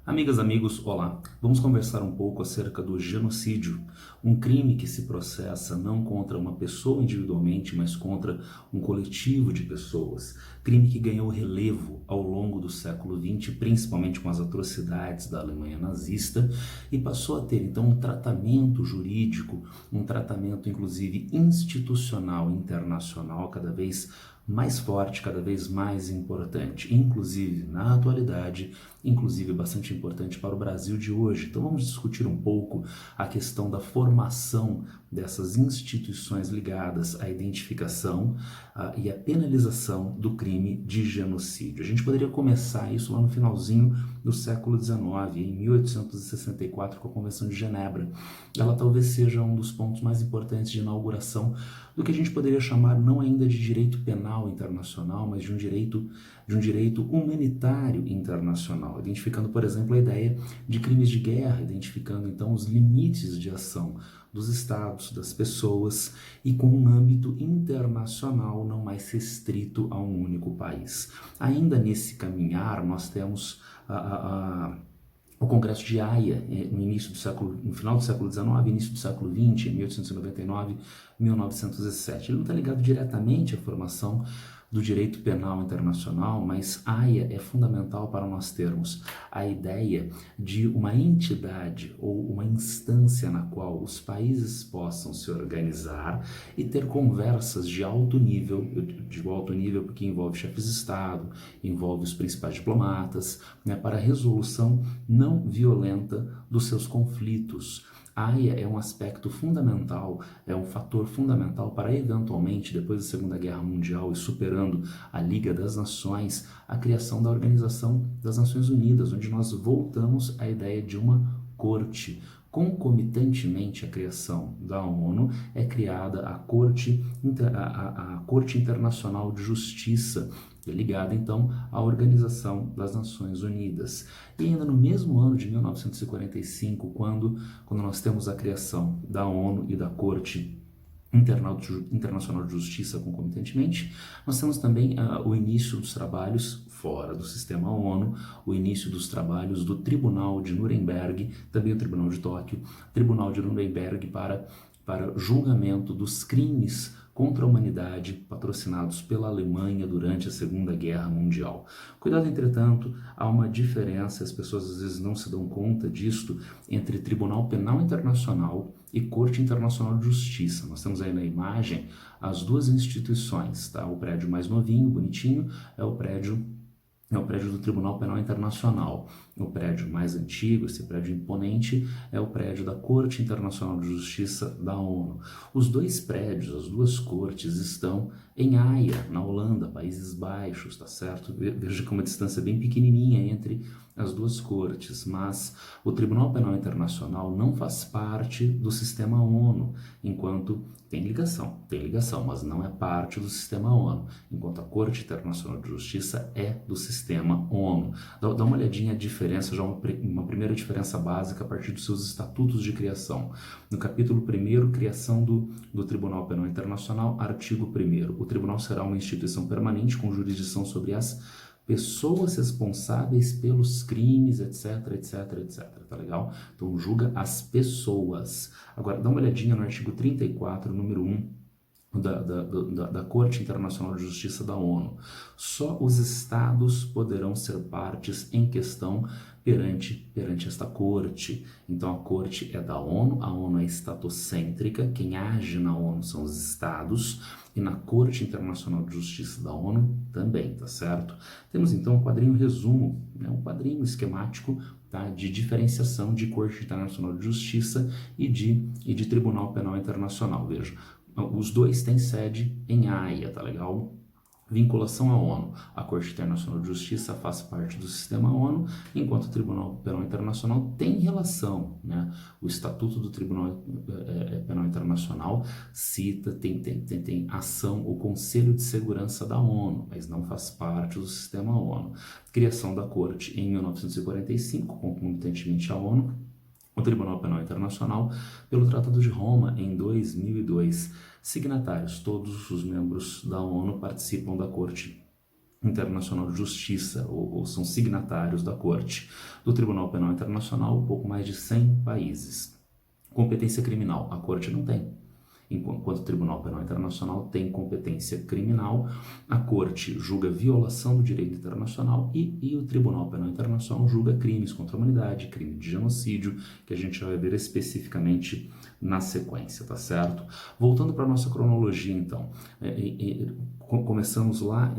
Amigas, amigos, olá. Vamos conversar um pouco acerca do genocídio, um crime que se processa não contra uma pessoa individualmente, mas contra um coletivo de pessoas. Crime que ganhou relevo ao longo do século XX, principalmente com as atrocidades da Alemanha nazista, e passou a ter então um tratamento jurídico, um tratamento inclusive institucional, internacional, cada vez mais forte, cada vez mais importante, inclusive na atualidade, inclusive bastante importante para o Brasil de hoje. Então vamos discutir um pouco a questão da formação dessas instituições ligadas à identificação e à penalização do crime de genocídio. A gente poderia começar isso lá no finalzinho do século XIX, em 1864, com a Convenção de Genebra. Ela talvez seja um dos pontos mais importantes de inauguração do que a gente poderia chamar não ainda de direito penal internacional, mas de um direito humanitário internacional, identificando, por exemplo, a ideia de crimes de guerra, identificando então os limites de ação dos estados, das pessoas e com um âmbito internacional não mais restrito a um único país. Ainda nesse caminhar, nós temos o Congresso de Haia, no final do século XIX, início do século XX, 1899, 1907. Ele não está ligado diretamente à formação do direito penal internacional, mas Haia é fundamental para nós termos a ideia de uma entidade ou uma instância na qual os países possam se organizar e ter conversas de alto nível. Eu digo alto nível porque envolve chefes de Estado, envolve os principais diplomatas, para a resolução não violenta dos seus conflitos. A Haia é um aspecto fundamental, é um fator fundamental para eventualmente, depois da Segunda Guerra Mundial e superando a Liga das Nações, a criação da Organização das Nações Unidas, onde nós voltamos à ideia de uma corte. Concomitantemente à criação da ONU, é criada a Corte Internacional de Justiça, ligada então à Organização das Nações Unidas. E ainda no mesmo ano de 1945, quando nós temos a criação da ONU e da Corte Internacional de Justiça concomitantemente, nós temos também o início dos trabalhos fora do sistema ONU, o início dos trabalhos do Tribunal de Nuremberg, também o Tribunal de Tóquio, Tribunal de Nuremberg para julgamento dos crimes contra a humanidade patrocinados pela Alemanha durante a Segunda Guerra Mundial. Cuidado, entretanto, há uma diferença, as pessoas às vezes não se dão conta disto, entre Tribunal Penal Internacional e Corte Internacional de Justiça. Nós temos aí na imagem as duas instituições, tá? O prédio mais novinho, bonitinho, é o prédio do Tribunal Penal Internacional. O prédio mais antigo, esse prédio imponente, é o prédio da Corte Internacional de Justiça da ONU. Os dois prédios, as duas cortes, estão em Haia, na Holanda, Países Baixos, tá certo? Veja que é uma distância bem pequenininha entre as duas cortes, mas o Tribunal Penal Internacional não faz parte do sistema ONU, enquanto tem ligação, mas não é parte do sistema ONU, enquanto a Corte Internacional de Justiça é do sistema ONU. Dá uma olhadinha a diferença, já uma primeira diferença básica a partir dos seus estatutos de criação. No capítulo 1º, criação do Tribunal Penal Internacional, artigo 1º, o tribunal será uma instituição permanente com jurisdição sobre as pessoas responsáveis pelos crimes, etc, etc, etc, tá legal? Então, julga as pessoas. Agora, dá uma olhadinha no artigo 34, número 1, da Corte Internacional de Justiça da ONU. Só os estados poderão ser partes em questão perante esta corte. Então a corte é da ONU, a ONU é estatocêntrica, quem age na ONU são os estados, e na Corte Internacional de Justiça da ONU também, tá certo? Temos então um quadrinho resumo, um quadrinho esquemático, tá, de diferenciação de Corte Internacional de Justiça e de Tribunal Penal Internacional. Veja, os dois têm sede em Haia, tá legal? Vinculação à ONU. A Corte Internacional de Justiça faz parte do sistema ONU, enquanto o Tribunal Penal Internacional tem relação, né? O Estatuto do Tribunal Penal Internacional cita, tem ação, o Conselho de Segurança da ONU, mas não faz parte do sistema ONU. Criação da Corte em 1945, concomitantemente à ONU, o Tribunal Penal Internacional pelo Tratado de Roma em 2002. Signatários, todos os membros da ONU participam da Corte Internacional de Justiça, ou são signatários da Corte. Do Tribunal Penal Internacional, pouco mais de 100 países. Competência criminal, a Corte não tem. Enquanto o Tribunal Penal Internacional tem competência criminal, a Corte julga violação do direito internacional e o Tribunal Penal Internacional julga crimes contra a humanidade, crime de genocídio, que a gente vai ver especificamente na sequência, tá certo? Voltando para a nossa cronologia, então, começamos lá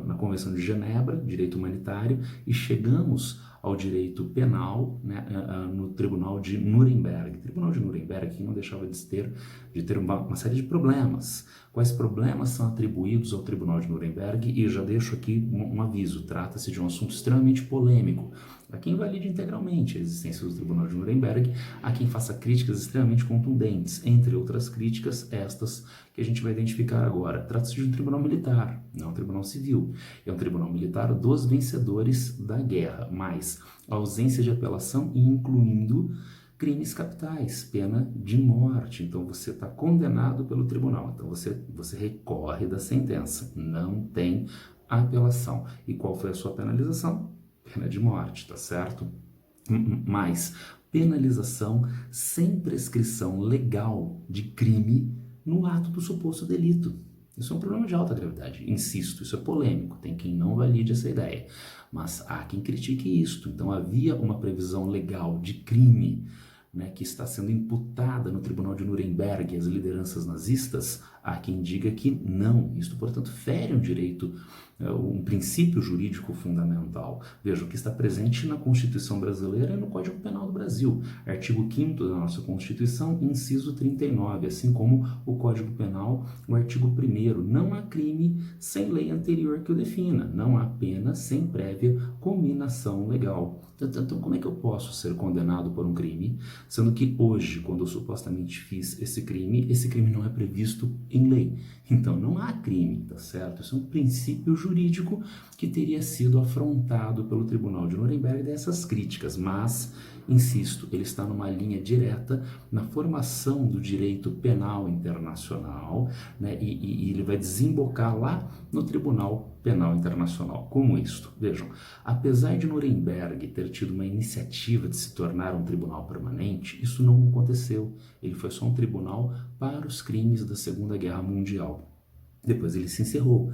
na Convenção de Genebra, direito humanitário, e chegamos ao direito penal, né, no Tribunal de Nuremberg. O Tribunal de Nuremberg que não deixava de ter uma série de problemas. Quais problemas são atribuídos ao Tribunal de Nuremberg? E já deixo aqui um aviso, trata-se de um assunto extremamente polêmico. Há quem invalide integralmente a existência do Tribunal de Nuremberg, há quem faça críticas extremamente contundentes, entre outras críticas, estas que a gente vai identificar agora. Trata-se de um tribunal militar, não um tribunal civil. É um tribunal militar dos vencedores da guerra, mas a ausência de apelação incluindo crimes capitais, pena de morte. Então você está condenado pelo tribunal, então você recorre da sentença, não tem apelação. E qual foi a sua penalização? Pena de morte, tá certo? Mas penalização sem prescrição legal de crime no ato do suposto delito. Isso é um problema de alta gravidade. Insisto, isso é polêmico, tem quem não valide essa ideia. Mas há quem critique isto. Então havia uma previsão legal de crime, né, que está sendo imputada no Tribunal de Nuremberg às lideranças nazistas. Há quem diga que não. Isto, portanto, fere um direito, um princípio jurídico fundamental. Veja, o que está presente na Constituição brasileira e no Código Penal do Brasil. Artigo 5º da nossa Constituição, inciso 39, assim como o Código Penal, o artigo 1º. Não há crime sem lei anterior que o defina. Não há pena sem prévia cominação legal. Então, como é que eu posso ser condenado por um crime, sendo que hoje, quando eu supostamente fiz esse crime não é previsto em lei? Então, não há crime, tá certo? Isso é um princípio jurídico que teria sido afrontado pelo Tribunal de Nuremberg dessas críticas, mas, insisto, ele está numa linha direta na formação do direito penal internacional, né? E ele vai desembocar lá no Tribunal Penal Internacional. Como isto? Vejam, apesar de Nuremberg ter tido uma iniciativa de se tornar um tribunal permanente, isso não aconteceu. Ele foi só um tribunal para os crimes da Segunda Guerra Mundial. Depois ele se encerrou.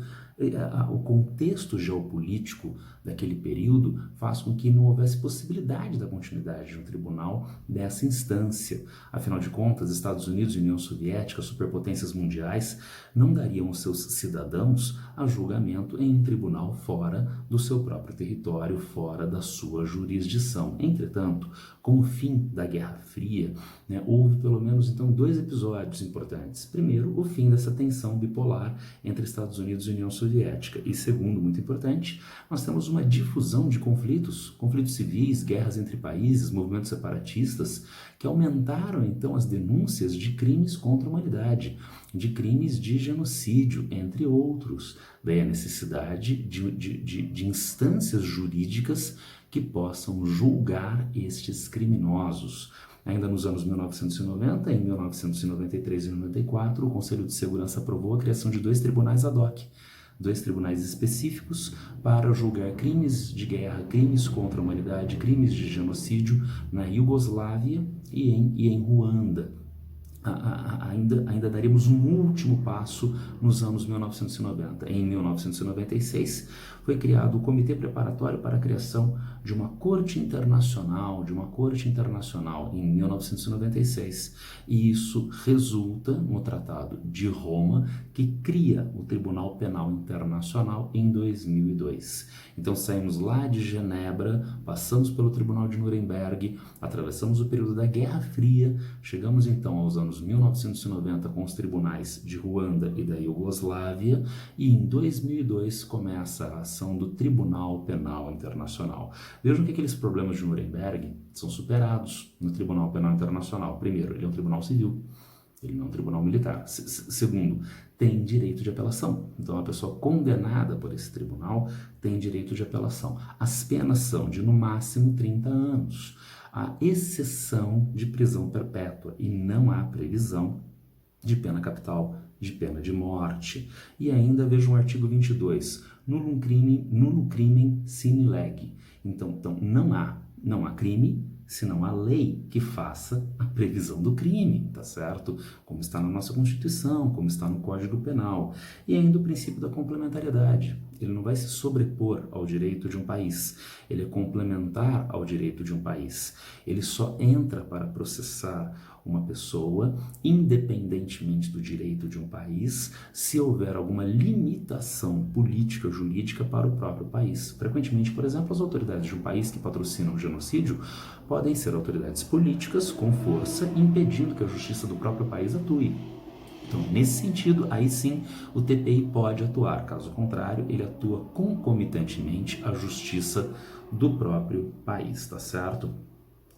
O contexto geopolítico daquele período faz com que não houvesse possibilidade da continuidade de um tribunal dessa instância. Afinal de contas, Estados Unidos e União Soviética, superpotências mundiais, não dariam os seus cidadãos a julgamento em um tribunal fora do seu próprio território, fora da sua jurisdição. Entretanto, com o fim da Guerra Fria, né, houve pelo menos então 2 episódios importantes. Primeiro, o fim dessa tensão bipolar entre Estados Unidos e União Soviética. E segundo, muito importante, nós temos uma difusão de conflitos civis, guerras entre países, movimentos separatistas, que aumentaram então as denúncias de crimes contra a humanidade, de crimes de genocídio, entre outros. Daí a necessidade de instâncias jurídicas que possam julgar estes criminosos. Ainda nos anos 1990, em 1993 e 94, o Conselho de Segurança aprovou a criação de 2 tribunais ad hoc, 2 tribunais específicos para julgar crimes de guerra, crimes contra a humanidade, crimes de genocídio na Iugoslávia e em Ruanda. Ainda daríamos um último passo nos anos 1990. Em 1996, foi criado o Comitê Preparatório para a Criação de uma Corte Internacional, em 1996. E isso resulta no Tratado de Roma, que cria o Tribunal Penal Internacional em 2002. Então saímos lá de Genebra, passamos pelo Tribunal de Nuremberg, atravessamos o período da Guerra Fria, chegamos então aos anos 1990 com os tribunais de Ruanda e da Iugoslávia, e em 2002 começa a ação do Tribunal Penal Internacional. Vejam que aqueles problemas de Nuremberg são superados no Tribunal Penal Internacional. Primeiro, ele é um tribunal civil, ele não é um tribunal militar. Segundo, tem direito de apelação. Então, a pessoa condenada por esse tribunal tem direito de apelação. As penas são de, no máximo, 30 anos. Há exceção de prisão perpétua e não há previsão de pena capital, de pena de morte. E ainda veja o artigo 22. nullum crimen sine lege. Então não há crime se não há lei que faça a previsão do crime, tá certo? Como está na nossa Constituição, como está no Código Penal. E ainda o princípio da complementariedade. Ele não vai se sobrepor ao direito de um país, ele é complementar ao direito de um país. Ele só entra para processar uma pessoa, independentemente do direito de um país, se houver alguma limitação política ou jurídica para o próprio país. Frequentemente, por exemplo, as autoridades de um país que patrocinam o genocídio podem ser autoridades políticas com força, impedindo que a justiça do próprio país atue. Então, nesse sentido, aí sim o TPI pode atuar. Caso contrário, ele atua concomitantemente à justiça do próprio país, tá certo?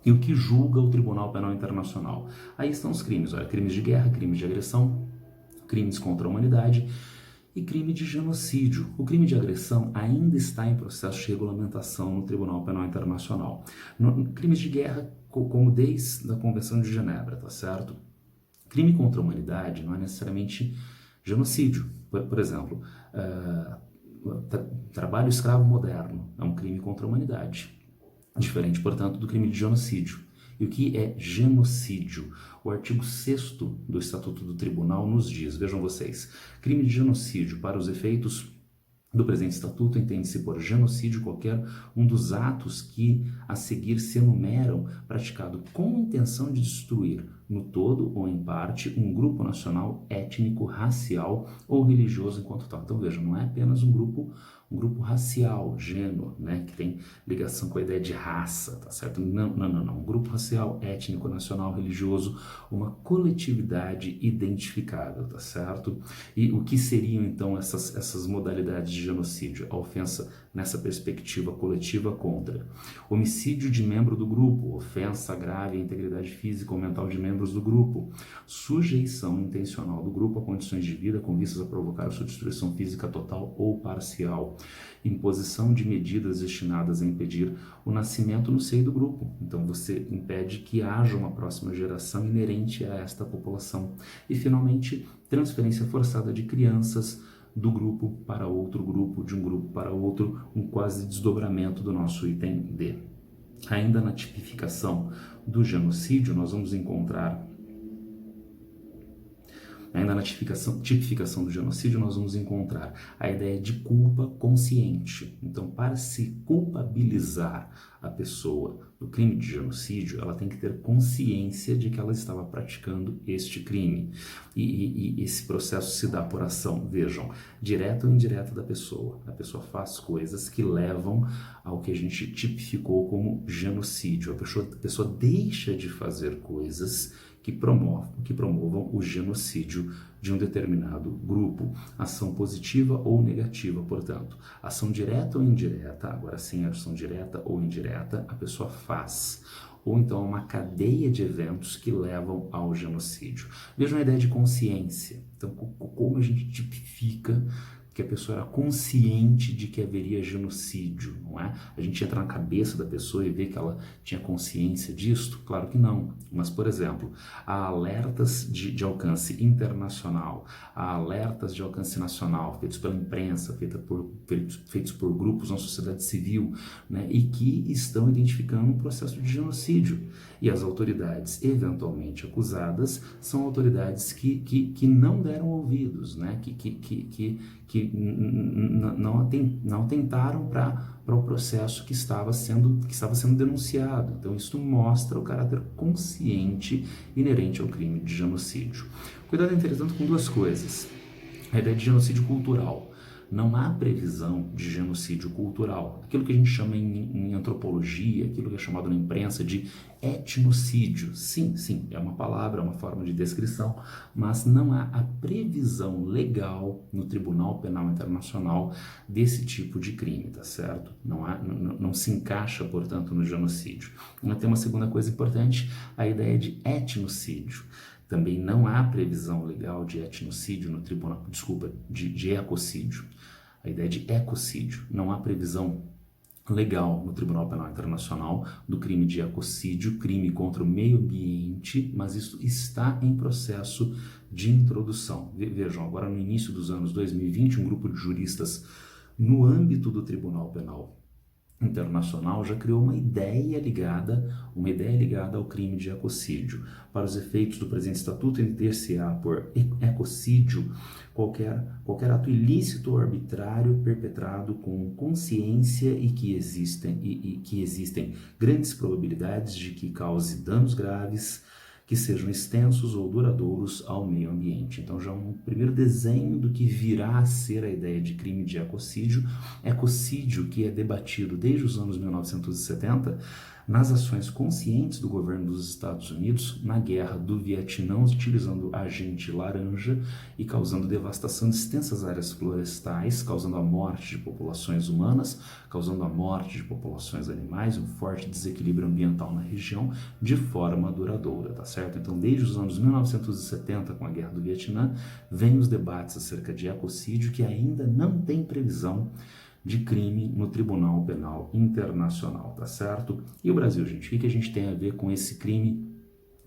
E o que julga o Tribunal Penal Internacional? Aí estão os crimes, olha, crimes de guerra, crimes de agressão, crimes contra a humanidade e crime de genocídio. O crime de agressão ainda está em processo de regulamentação no Tribunal Penal Internacional. Crimes de guerra, como desde a Convenção de Genebra, tá certo? Crime contra a humanidade não é necessariamente genocídio. Por exemplo, trabalho escravo moderno é um crime contra a humanidade. Diferente, portanto, do crime de genocídio. E o que é genocídio? O artigo 6º do Estatuto do Tribunal nos diz, vejam vocês, crime de genocídio para os efeitos do presente estatuto entende-se por genocídio qualquer um dos atos que a seguir se enumeram praticado com intenção de destruir, no todo ou em parte, um grupo nacional, étnico, racial ou religioso enquanto tal. Então veja, não é apenas um grupo racial, gênero, né, que tem ligação com a ideia de raça, tá certo? Não. Um grupo racial, étnico, nacional, religioso, uma coletividade identificável, tá certo? E o que seriam então essas modalidades de genocídio? A ofensa nessa perspectiva coletiva contra homicídio de membro do grupo, ofensa grave à integridade física ou mental de membros do grupo, sujeição intencional do grupo a condições de vida com vistas a provocar a sua destruição física total ou parcial, imposição de medidas destinadas a impedir o nascimento no seio do grupo. Então você impede que haja uma próxima geração inerente a esta população. E finalmente, transferência forçada de crianças do grupo para outro grupo, de um grupo para outro, um quase desdobramento do nosso item D. Ainda na tipificação do genocídio, nós vamos encontrar tipificação do genocídio, nós vamos encontrar a ideia de culpa consciente. Então, para se culpabilizar a pessoa do crime de genocídio, ela tem que ter consciência de que ela estava praticando este crime. E esse processo se dá por ação, vejam, direta ou indireta da pessoa. A pessoa faz coisas que levam ao que a gente tipificou como genocídio. A pessoa deixa de fazer coisas que promovam o genocídio de um determinado grupo. Ação positiva ou negativa, portanto. Ação direta ou indireta, agora sim, ação direta ou indireta, a pessoa faz. Ou então uma cadeia de eventos que levam ao genocídio. Vejam a ideia de consciência. Então, como a gente tipifica que a pessoa era consciente de que haveria genocídio, não é? A gente entra na cabeça da pessoa e vê que ela tinha consciência disto? Claro que não. Mas, por exemplo, há alertas de alcance internacional, há alertas de alcance nacional, feitos pela imprensa, feitos por grupos na sociedade civil, né? E que estão identificando um processo de genocídio. E as autoridades eventualmente acusadas são autoridades que não deram ouvidos, né? Que não atentaram para o processo que estava sendo denunciado. Então isso mostra o caráter consciente inerente ao crime de genocídio. Cuidado, entretanto, com duas coisas. A ideia de genocídio cultural. Não há previsão de genocídio cultural. Aquilo que a gente chama em antropologia, aquilo que é chamado na imprensa de etnocídio. Sim, é uma palavra, é uma forma de descrição, mas não há a previsão legal no Tribunal Penal Internacional desse tipo de crime, tá certo? Não se encaixa, portanto, no genocídio. Tem uma segunda coisa importante, a ideia de etnocídio. Também não há previsão legal de etnocídio no tribunal, de ecocídio. A ideia de ecocídio. Não há previsão legal no Tribunal Penal Internacional do crime de ecocídio, crime contra o meio ambiente, mas isso está em processo de introdução. Vejam, agora no início dos anos 2020, um grupo de juristas no âmbito do Tribunal Penal Internacional, já criou uma ideia ligada ao crime de ecocídio. Para os efeitos do presente estatuto, entender-se-á por ecocídio qualquer ato ilícito ou arbitrário perpetrado com consciência e que existem grandes probabilidades de que cause danos graves, que sejam extensos ou duradouros ao meio ambiente. Então já um primeiro desenho do que virá a ser a ideia de crime de ecocídio que é debatido desde os anos 1970 nas ações conscientes do governo dos Estados Unidos na guerra do Vietnã, utilizando agente laranja e causando devastação de extensas áreas florestais, causando a morte de populações humanas, causando a morte de populações animais, um forte desequilíbrio ambiental na região de forma duradoura, tá certo? Então, desde os anos 1970, com a guerra do Vietnã, vem os debates acerca de ecocídio que ainda não tem previsão de crime no Tribunal Penal Internacional, tá certo? E o Brasil, gente, o que a gente tem a ver com esse crime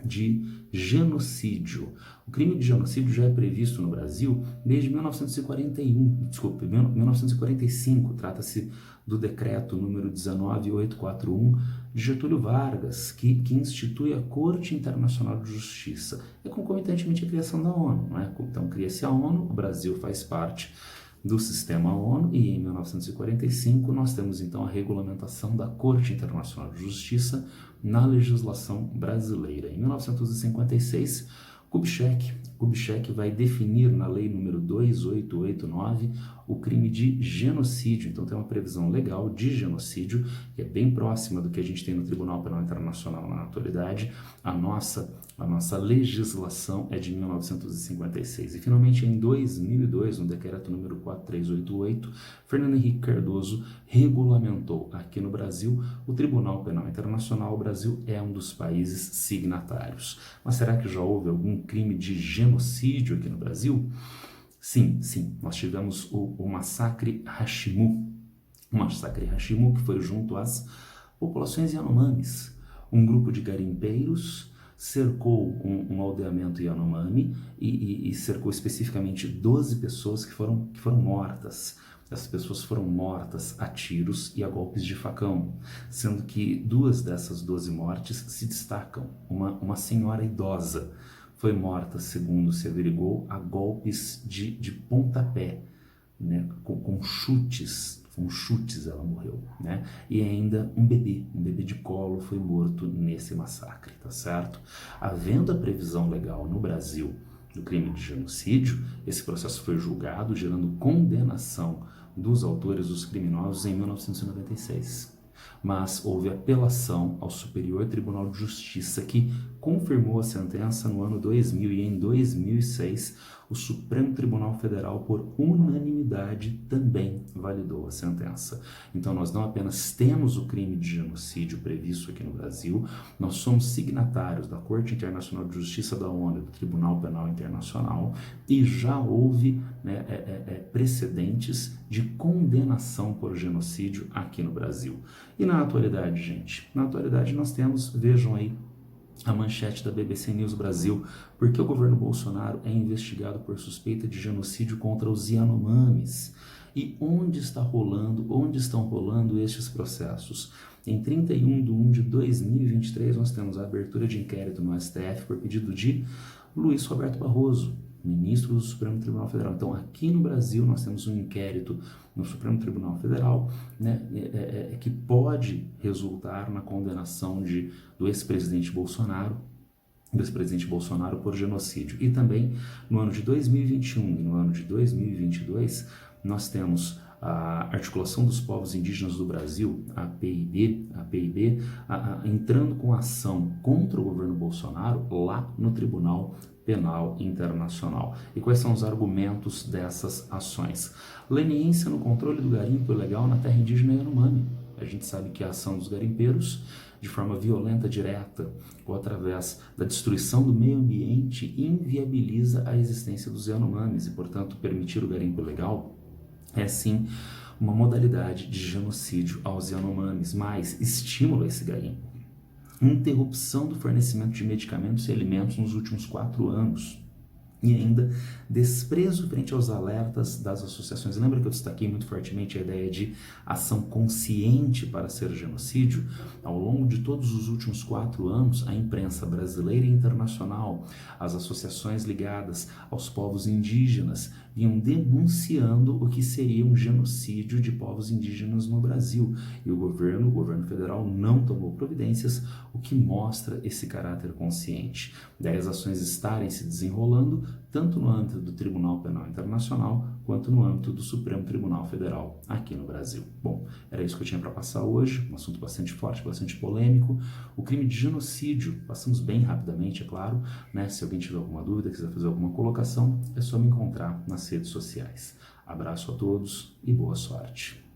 de genocídio? O crime de genocídio já é previsto no Brasil desde 1945, trata-se do decreto número 19841 de Getúlio Vargas, que institui a Corte Internacional de Justiça. É concomitantemente a criação da ONU, não é? Então cria-se a ONU, o Brasil faz parte do sistema ONU e em 1945 nós temos então a regulamentação da Corte Internacional de Justiça na legislação brasileira. Em 1956, Kubitschek vai definir na lei número 2889 o crime de genocídio. Então tem uma previsão legal de genocídio que é bem próxima do que a gente tem no Tribunal Penal Internacional na atualidade. A nossa legislação é de 1956. E finalmente em 2002, no decreto número 4388, Fernando Henrique Cardoso regulamentou aqui no Brasil o Tribunal Penal Internacional. O Brasil é um dos países signatários. Mas será que já houve algum crime de genocídio aqui no Brasil? Sim, nós tivemos o massacre Hashimu. O massacre Hashimu que foi junto às populações Yanomamis. Um grupo de garimpeiros cercou um aldeamento Yanomami e cercou especificamente 12 pessoas que foram mortas. Essas pessoas foram mortas a tiros e a golpes de facão, sendo que 2 dessas 12 mortes se destacam. Uma senhora idosa foi morta, segundo se averigou, a golpes de pontapé, né, com chutes. Com chutes ela morreu, né? E ainda um bebê de colo foi morto nesse massacre, tá certo? Havendo a previsão legal no Brasil do crime de genocídio, esse processo foi julgado, gerando condenação dos autores dos criminosos em 1996. Mas houve apelação ao Superior Tribunal de Justiça, que confirmou a sentença no ano 2000 e em 2006 o Supremo Tribunal Federal, por unanimidade, também validou a sentença. Então nós não apenas temos o crime de genocídio previsto aqui no Brasil, nós somos signatários da Corte Internacional de Justiça da ONU, do Tribunal Penal Internacional, e já houve precedentes de condenação por genocídio aqui no Brasil. E na atualidade, gente, nós temos, vejam aí, a manchete da BBC News Brasil: por que o governo Bolsonaro é investigado por suspeita de genocídio contra os Yanomamis? E onde estão rolando estes processos? Em 31 de 1 de 2023, nós temos a abertura de inquérito no STF por pedido de Luiz Roberto Barroso, ministro do Supremo Tribunal Federal. Então, aqui no Brasil, nós temos um inquérito no Supremo Tribunal Federal, né, que pode resultar na condenação do ex-presidente Bolsonaro por genocídio. E também, no ano de 2021 e no ano de 2022, nós temos a Articulação dos Povos Indígenas do Brasil, a PIB, entrando com ação contra o governo Bolsonaro lá no Tribunal Penal Internacional. E quais são os argumentos dessas ações? Leniência no controle do garimpo ilegal na terra indígena Yanomami. A gente sabe que a ação dos garimpeiros, de forma violenta, direta, ou através da destruição do meio ambiente, inviabiliza a existência dos Yanomamis e, portanto, permitir o garimpo ilegal é sim uma modalidade de genocídio aos Yanomamis, mas estímulo a esse garimpo. Interrupção do fornecimento de medicamentos e alimentos nos últimos 4 anos. E ainda, desprezo frente aos alertas das associações. Lembra que eu destaquei muito fortemente a ideia de ação consciente para ser genocídio? Ao longo de todos os últimos 4 anos, a imprensa brasileira e internacional, as associações ligadas aos povos indígenas, vinham denunciando o que seria um genocídio de povos indígenas no Brasil. E o governo federal, não tomou providências, o que mostra esse caráter consciente. Daí as ações estarem se desenrolando, tanto no âmbito do Tribunal Penal Internacional, quanto no âmbito do Supremo Tribunal Federal, aqui no Brasil. Bom, era isso que eu tinha para passar hoje, um assunto bastante forte, bastante polêmico. O crime de genocídio, passamos bem rapidamente, é claro, né? Se alguém tiver alguma dúvida, quiser fazer alguma colocação, é só me encontrar nas redes sociais. Abraço a todos e boa sorte.